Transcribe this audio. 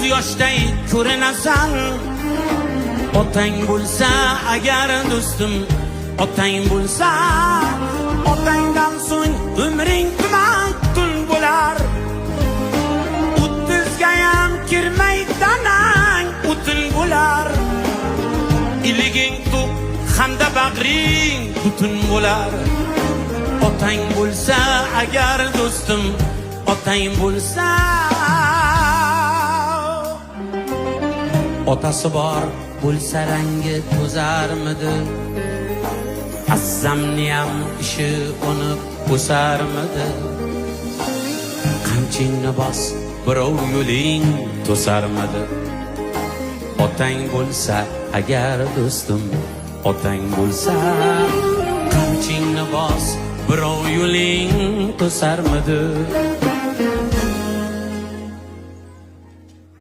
ko'z yoshday ko'rinasan. Otang bo'lsa agar do'stim, otang bo'lsa, otangdan so'ng umring tuman bo'lar. 30ga ham kirmay tanang o'tin bo'lar. Iliging to'q hamda bag'ring butun bo'lar. Otang bo'lsa agar do'stim, otang bo'lsa. Otasi bor bo'lsa rangi to'zarmidi? Azzamniyam ishi unib o'sarmidi? Qamchingni bos, birov yo'ling to'sarmidi? Otang bo'lsa agar do'stim, otang bo'lsa, qamchingni bos, birov yo'ling to'sarmidi?